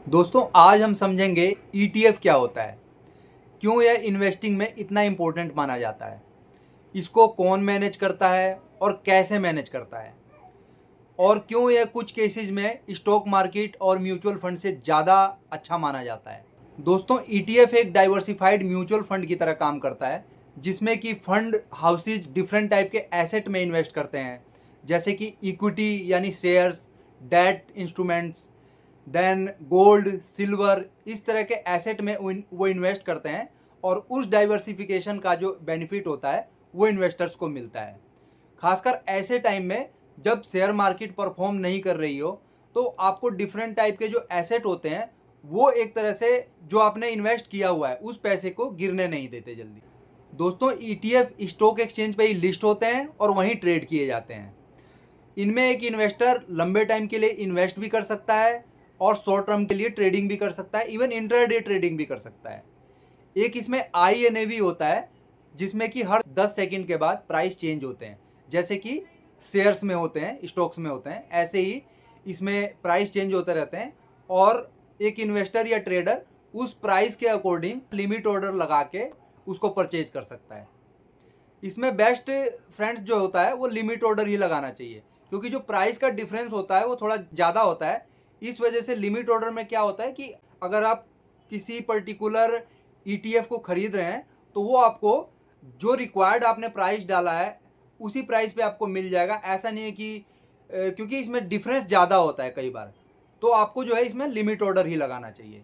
दोस्तों आज हम समझेंगे ईटीएफ क्या होता है, क्यों यह इन्वेस्टिंग में इतना इम्पोर्टेंट माना जाता है, इसको कौन मैनेज करता है और कैसे मैनेज करता है, और क्यों यह कुछ केसेस में स्टॉक मार्केट और म्यूचुअल फंड से ज़्यादा अच्छा माना जाता है। दोस्तों ईटीएफ एक डाइवर्सिफाइड म्यूचुअल फंड की तरह काम करता है, जिसमें कि फंड हाउसेज डिफरेंट टाइप के एसेट में इन्वेस्ट करते हैं, जैसे कि इक्विटी यानी shares, debt instruments, then gold, silver, इस तरह के एसेट में वो इन्वेस्ट करते हैं और उस डाइवर्सिफिकेशन का जो बेनिफिट होता है वो इन्वेस्टर्स को मिलता है। खासकर ऐसे टाइम में जब शेयर मार्केट परफॉर्म नहीं कर रही हो, तो आपको डिफरेंट टाइप के जो एसेट होते हैं वो एक तरह से जो आपने इन्वेस्ट किया हुआ है उस पैसे को गिरने नहीं देते जल्दी। दोस्तों ईटीएफ स्टॉक एक्सचेंज पे ही लिस्ट होते हैं और वहीं ट्रेड किए जाते हैं। इनमें एक इन्वेस्टर लंबे टाइम के लिए इन्वेस्ट भी कर सकता है और शॉर्ट टर्म के लिए ट्रेडिंग भी कर सकता है, इवन इंट्राडे ट्रेडिंग भी कर सकता है। एक इसमें INAV होता है, जिसमें कि हर 10 सेकंड के बाद प्राइस चेंज होते हैं, जैसे कि शेयर्स में होते हैं, स्टॉक्स में होते हैं, ऐसे ही इसमें प्राइस चेंज होते रहते हैं और एक इन्वेस्टर या ट्रेडर उस प्राइस के अकॉर्डिंग लिमिट ऑर्डर लगा के उसको परचेज कर सकता है। इसमें बेस्ट फ्रेंड्स जो होता है वो लिमिट ऑर्डर ही लगाना चाहिए, क्योंकि जो प्राइस का डिफरेंस होता है वो थोड़ा ज़्यादा होता है। इस वजह से लिमिट ऑर्डर में क्या होता है कि अगर आप किसी पर्टिकुलर ईटीएफ को खरीद रहे हैं तो वो आपको जो रिक्वायर्ड आपने प्राइस डाला है उसी प्राइस पे आपको मिल जाएगा। ऐसा नहीं है कि क्योंकि इसमें डिफरेंस ज़्यादा होता है कई बार, तो आपको जो है इसमें लिमिट ऑर्डर ही लगाना चाहिए।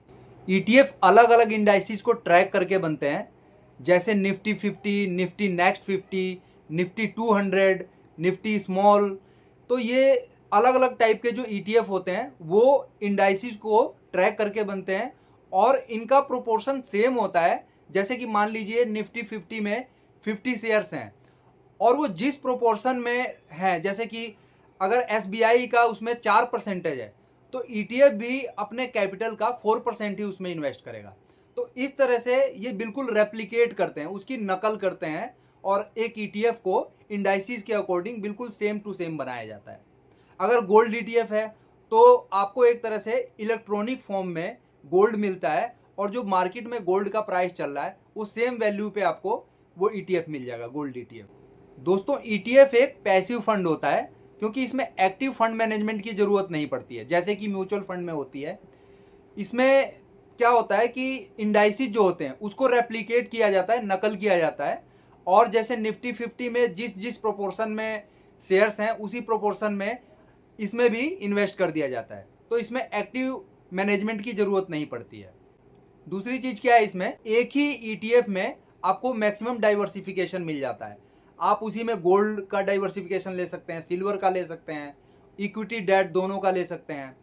ईटीएफ अलग अलग इंडाइसिस को ट्रैक करके बनते हैं, जैसे Nifty 50, Nifty next 50, Nifty 200, Nifty small. तो ये अलग अलग टाइप के जो ईटीएफ होते हैं वो इंडाइसिस को ट्रैक करके बनते हैं और इनका प्रोपोर्शन सेम होता है। जैसे कि मान लीजिए निफ्टी 50 में 50 शेयर्स हैं और वो जिस प्रोपोर्शन में हैं, जैसे कि अगर SBI का उसमें 4% है तो ईटीएफ भी अपने कैपिटल का 4% ही उसमें इन्वेस्ट करेगा। तो इस तरह से ये बिल्कुल रेप्लिकेट करते हैं, उसकी नकल करते हैं और एक ईटीएफ को इंडाइसिस के अकॉर्डिंग बिल्कुल सेम टू सेम बनाया जाता है। अगर गोल्ड ईटीएफ है तो आपको एक तरह से इलेक्ट्रॉनिक फॉर्म में गोल्ड मिलता है और जो मार्केट में गोल्ड का प्राइस चल रहा है वो सेम वैल्यू पे आपको वो ईटीएफ मिल जाएगा, गोल्ड ईटीएफ। दोस्तों ईटीएफ एक पैसिव फंड होता है, क्योंकि इसमें एक्टिव फंड मैनेजमेंट की ज़रूरत नहीं पड़ती है जैसे कि म्यूचुअल फंड में होती है। इसमें क्या होता है कि इंडाइसिस जो होते हैं उसको रेप्लिकेट किया जाता है, नकल किया जाता है, और जैसे निफ्टी 50 में जिस जिस प्रोपोर्शन में शेयर्स हैं उसी प्रोपोर्शन में इसमें भी इन्वेस्ट कर दिया जाता है। तो इसमें एक्टिव मैनेजमेंट की ज़रूरत नहीं पड़ती है। दूसरी चीज़ क्या है, इसमें एक ही ईटीएफ में आपको मैक्सिमम डाइवर्सिफिकेशन मिल जाता है। आप उसी में गोल्ड का डाइवर्सिफिकेशन ले सकते हैं, सिल्वर का ले सकते हैं, इक्विटी डेट दोनों का ले सकते हैं।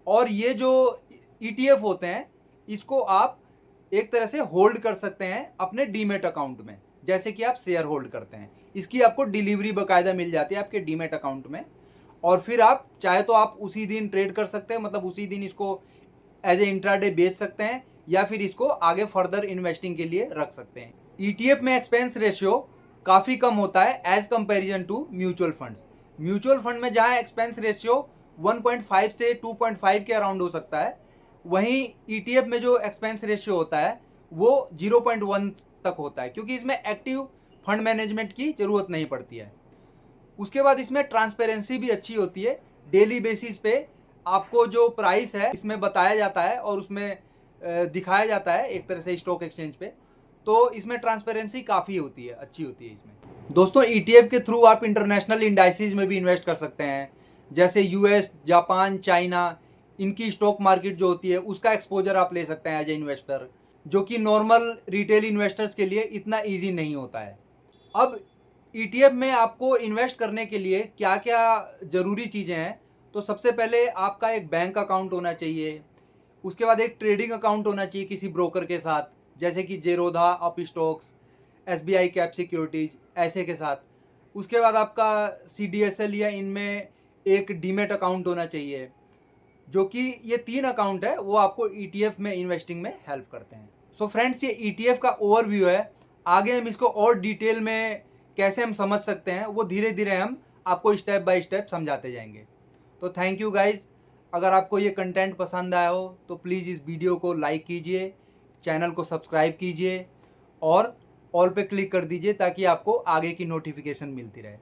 और ये जो ईटीएफ होते हैं इसको आप एक तरह से होल्ड कर सकते हैं अपने डीमेट अकाउंट में, जैसे कि आप शेयर होल्ड करते हैं। इसकी आपको डिलीवरी बाकायदा मिल जाती है आपके डीमेट अकाउंट में, और फिर आप चाहे तो आप उसी दिन ट्रेड कर सकते हैं, मतलब उसी दिन इसको एज ए इंट्राडे बेच सकते हैं या फिर इसको आगे फर्दर इन्वेस्टिंग के लिए रख सकते हैं। ईटीएफ में एक्सपेंस रेशियो काफ़ी कम होता है as comparison to mutual funds. Mutual fund में जहाँ एक्सपेंस रेशियो 1.5 से 2.5 के अराउंड हो सकता है, वहीं ईटीएफ में जो एक्सपेंस रेशियो होता है वो 0.1 तक होता है, क्योंकि इसमें एक्टिव फंड मैनेजमेंट की ज़रूरत नहीं पड़ती है। उसके बाद इसमें ट्रांसपेरेंसी भी अच्छी होती है। डेली बेसिस पे आपको जो प्राइस है इसमें बताया जाता है और उसमें दिखाया जाता है एक तरह से स्टॉक एक्सचेंज पे। तो इसमें ट्रांसपेरेंसी काफ़ी होती है, अच्छी होती है इसमें। दोस्तों ईटीएफ के थ्रू आप इंटरनेशनल इंडाइसिस में भी इन्वेस्ट कर सकते हैं, जैसे यूएस, जापान, चाइना, इनकी स्टॉक मार्केट जो होती है उसका एक्सपोजर आप ले सकते हैं एज ए इन्वेस्टर, जो कि नॉर्मल रिटेल इन्वेस्टर्स के लिए इतना ईजी नहीं होता है। अब ईटीएफ में आपको इन्वेस्ट करने के लिए क्या क्या ज़रूरी चीज़ें हैं, तो सबसे पहले आपका एक बैंक अकाउंट होना चाहिए। उसके बाद एक ट्रेडिंग अकाउंट होना चाहिए किसी ब्रोकर के साथ, जैसे कि Zerodha, up stocks, SBI cap securities, ऐसे के साथ। उसके बाद आपका CDSL या इनमें एक डीमेट अकाउंट होना चाहिए, जो कि ये 3 अकाउंट है वो आपको ईटीएफ में इन्वेस्टिंग में हेल्प करते हैं। सो फ्रेंड्स, ये ईटीएफ का ओवरव्यू है। आगे हम इसको और डिटेल में कैसे हम समझ सकते हैं वो धीरे धीरे हम आपको स्टेप बाय स्टेप समझाते जाएंगे। तो थैंक यू गाइज, अगर आपको ये कंटेंट पसंद आया हो तो प्लीज़ इस वीडियो को लाइक कीजिए, चैनल को सब्सक्राइब कीजिए और ऑल पे क्लिक कर दीजिए ताकि आपको आगे की नोटिफिकेशन मिलती रहे।